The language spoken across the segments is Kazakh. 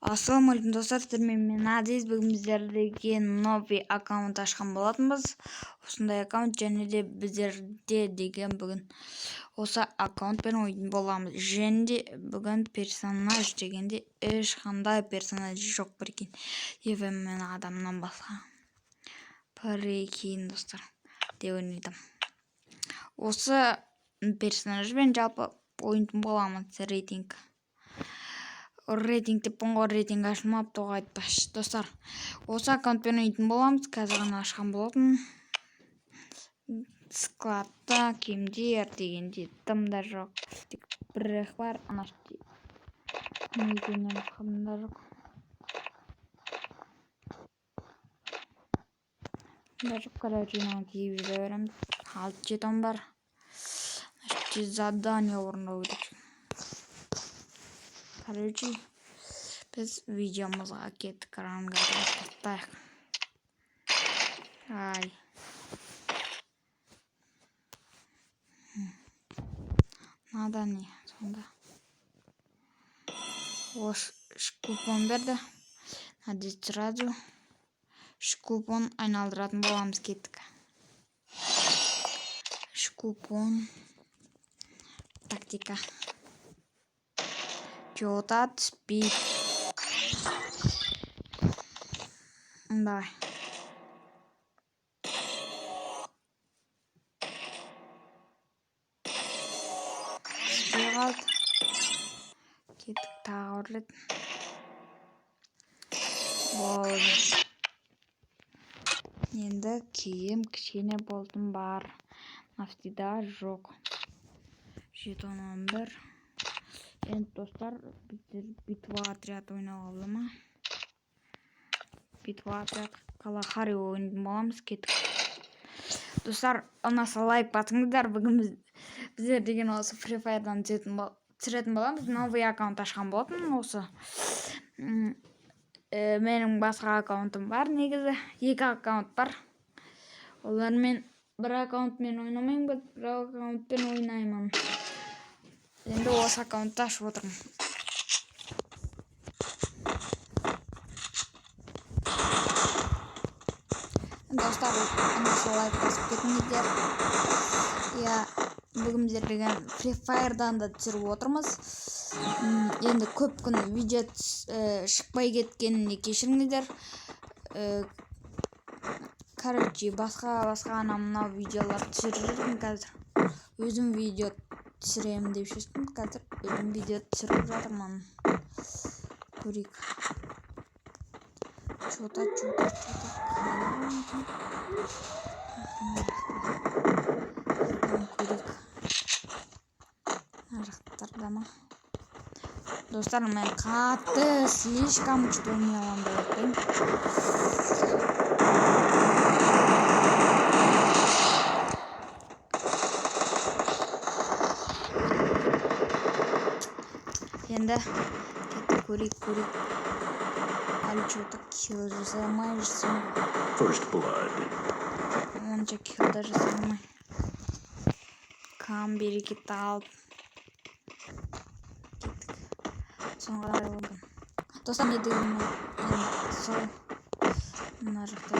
Ассалаумағалейкум достар, мен Азиз. Бүгін біздерге новый аккаунт ашқан болатынбыз. Осындай аккаунт, және де біздерде деген бүгін осы аккаунтпен ойын боламыз. Және де бүгін персонаж дегенде ешқандай персонаж жоқ екен. Мен адамнан басқа. Прикинь достар, деп ойнадым. Осы персонажбен жалпы ойын боламыз. Рейтинг деп рейтинг ашылмапты ғой, айтпашы достар. Осы аккаунтпен ойнайтын боламыз. Қазір ғана ашқан болатын. Складта кемдер дегенде тымда жоқ. Тек бір бар, анашты мекеннен қымда жоқ. Короче, киіп жүре береміз. 6 жетон бар. Задание орындау керек. Короче, біз видеомызға кеттік. Каранға тастайық. Ай. Надо не сонда. Ош купон берді. Надеюсь, сразу купон айналдыратын боламыз, кеттік. Купон. Тактика. Чотат спид. Давай. Спиралд. Кеттік тағы өрлет. Болды. Енді киім кішкене болдым бар. Нафтида жоқ. Жетон 11. Енді достар, біздер битва отряд ойнау алды ма? Битва отряд Калахари ойнайтын боламыз, кеттік. Достар, ұнаса лайк басыңыздар. Бүгін біздер деген осы Free Fire'дан түсіретін боламыз. Новый аккаунт ашқан болатын осы. Менің басқа аккаунтым бар негізі. 2 аккаунт бар. Олармен бір аккаунтмен ойнамаймын, бір аккаунтпен ойнаймын. Енді осы аккаунтты ашып отырмын. Достар, ұнаса лайк басып кетіңіздер. Бүгін біздер деген Free Fire'дан да түсіріп отырмыз. Енді көп күн видео шықпай кеткеніне кешіріңіздер. Короче, басқа мынау видеолар түсіріп жүрмін қазір. Өзім видео түсіремін деп шештім. Қазір өзім видео түсіріп жатырмын. Көрейік. Чота. Көрейік. Жақтарда ма? Достар, мен қатты слишком күшті ойнай аламын деп айтпаймын. Енді көрейік. Әлі что-то килл жасамай жүрсем. First blood. Онша киллда жасамай. Кам берекетті алып. Соңға қарай болдым. Достар, не дегенмен сол мына жақта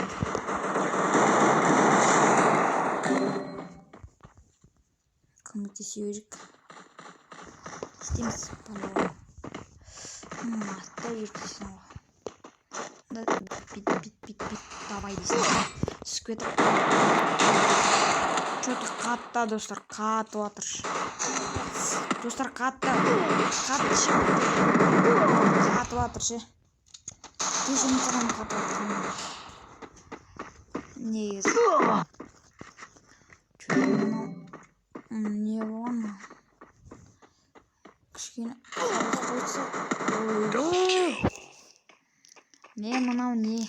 көмектесе берейік. Істейміз по-новому. Атта ертесің ғой. Бит. Давай дейсің. Түсіп кетіп. Что-то қатта, достар, қатып атыр. Достар, қатты ше. Қатып атыр ше. Кешірім сұраймын, қатып атыр. Негіз. Не болған? Кішкене қойса. Не мынау не?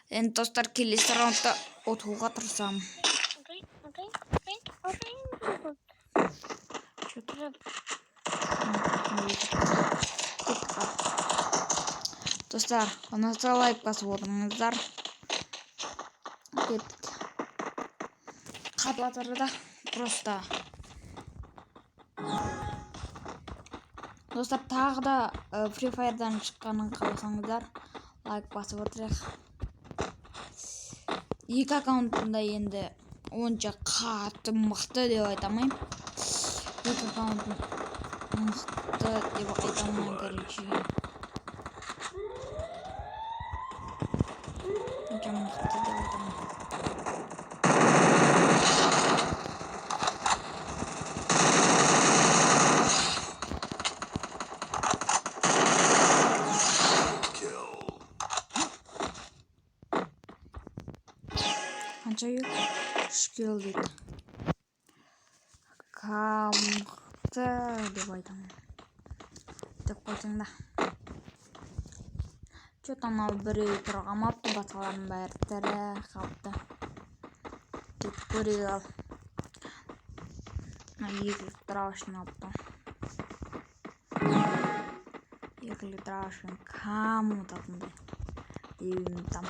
Енді достар, келесі раундта отыруға тырысамын. Достар, ұнаса лайк басып отырыңыздар. Кеттік. Қатып атыр да просто. Достар, тағы да Free Fire'дан шыққанын қаласаңыздар, лайк басып отырайық. Екі аккаунтында енді онша қатты мықты деп айтамайым. Екі аккаунтын мықты деп айтамайым, короче. Онша мықты деп айтамайым. Қанша ек? 3 килл дейді. Мықты деп айтамын. Деп қойсаң да. Че-то анау біреу тұрғамапты, басқалардың бәрі тірі қалыпты. Кетіп көрейік ал. Екі страшно алыпты. Екі страшно кам ұтатындай. Деймін там.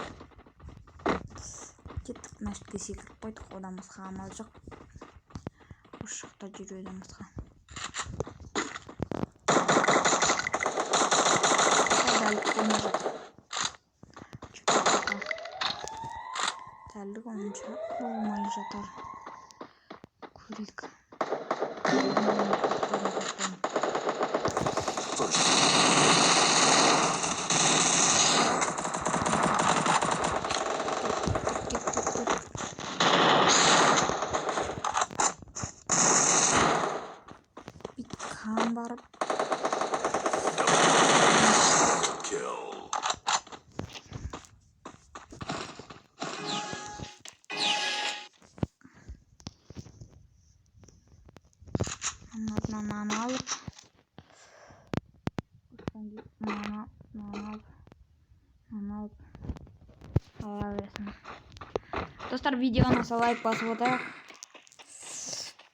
Кеттік, мәшітке секіріп қойдық, одан басқа амал жоқ. Осы жақта жүруден басқа. Дәлдік болмай жатыр. Дәлдік онша болмай жатыр. Көрейік. Биткам барып. Нан алып. Нан алып. Ала берсін. Достар, видеоны лайк басып отырайық.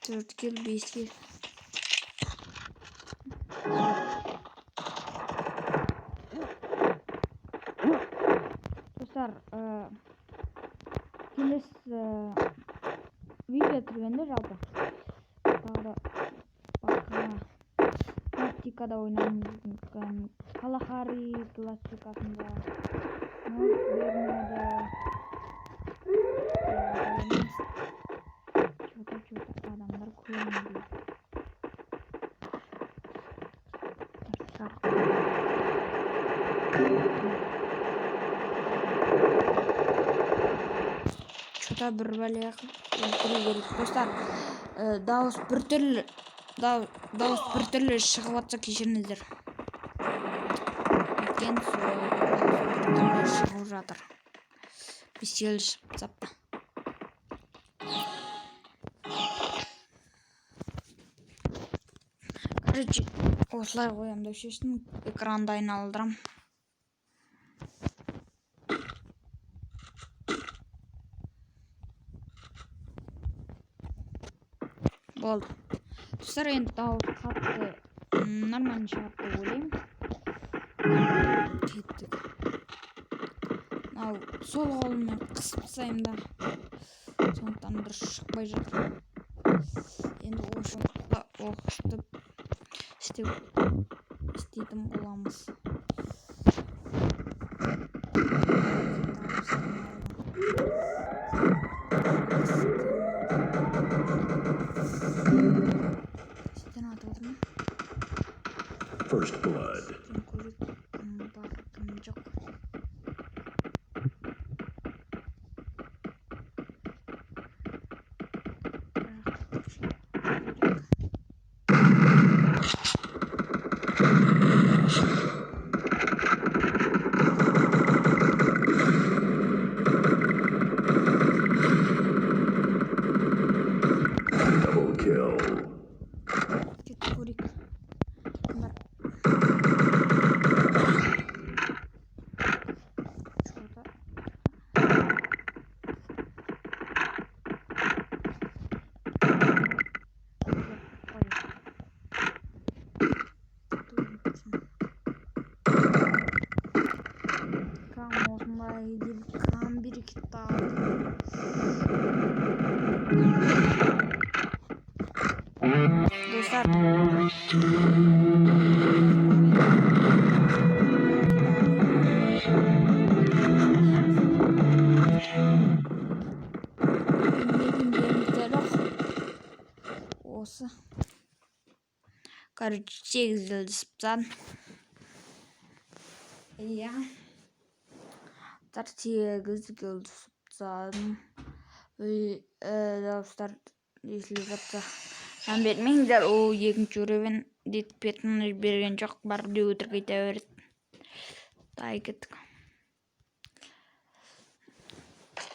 4 килл, 5 килл. Достар, келесі видео түгенде жалпы. Тағы басқа тактикада ойнаймыз мүмкін. Калахари классикасында. Бермеді. Чөта адамдар көрінді. Чөта бір бәле өлтіру керек. Достар, дауыс бір түрлі шығып атса кешіріңіздер. Өткен шығып жатыр. Бесел шығып запты. Короче, осылай қоямын деп шештім. Экранды айналдырам. Болды. Достар, енді дауыс қатты нормально шығады деп ойлаймын. Кеттік. Сол қолыммен қысып тастаймын да. Сондықтан дұрыс шықпай жатыр. Енді оқышымызда істейтін боламыз. First blood. Double kill. Get короче 8 yıldız topladым. Иә, достар 8 yıldız topладым. Достар естіліп жатса жан бермеңдер, ол екінші уровень дейді, персонаж берген жоқ, бар деп өтірік айта береді. Дай кеттік.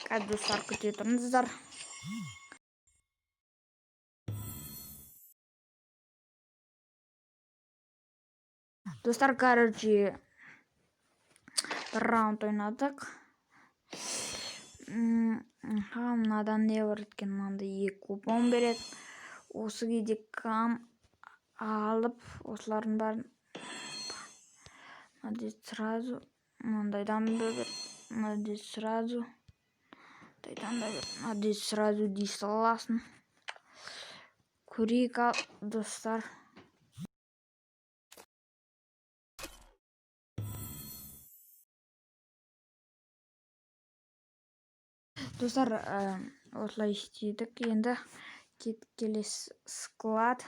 Қазір достар күте тұрыңыздар. Достар, короче, бір раунд ойнадық. Мынадан не бар екен, мынандай 2 купон береді. Осы кезде кам алып, осылардың бәрін мынандай сразу, мынандайдан береді, мынандай сразу, мынандайдан да береді, мынандай сразу дей саласың. Көрейік ал, достар. Достар, осылай істедік. Енді келесі склад.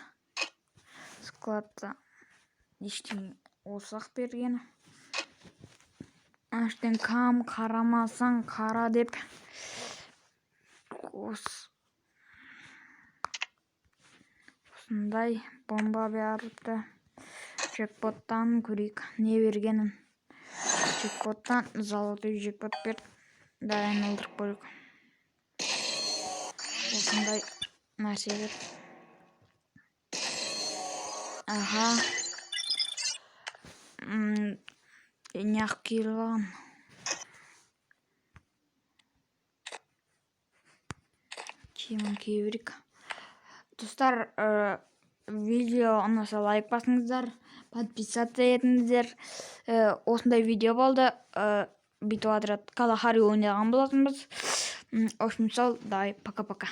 Складта ештеңе осақ берген. Аштен кам қарамасаң қара деп. Осындай бомба берді. Джекпоттан көрейік не бергенін. Джекпоттан золотой джекпот берді. Дайын алдырып көрейік. Осындай нәрсе берді. Аха. Неғып келген. Кемін кейбірік. Достар, видео ұнаса лайк басыңыздар, подписаться етіңіздер. Осындай видео болды. Бүйтіп отырады. Калахари ойнаған болатынбыз. В общем, сол, давай, пока-пока.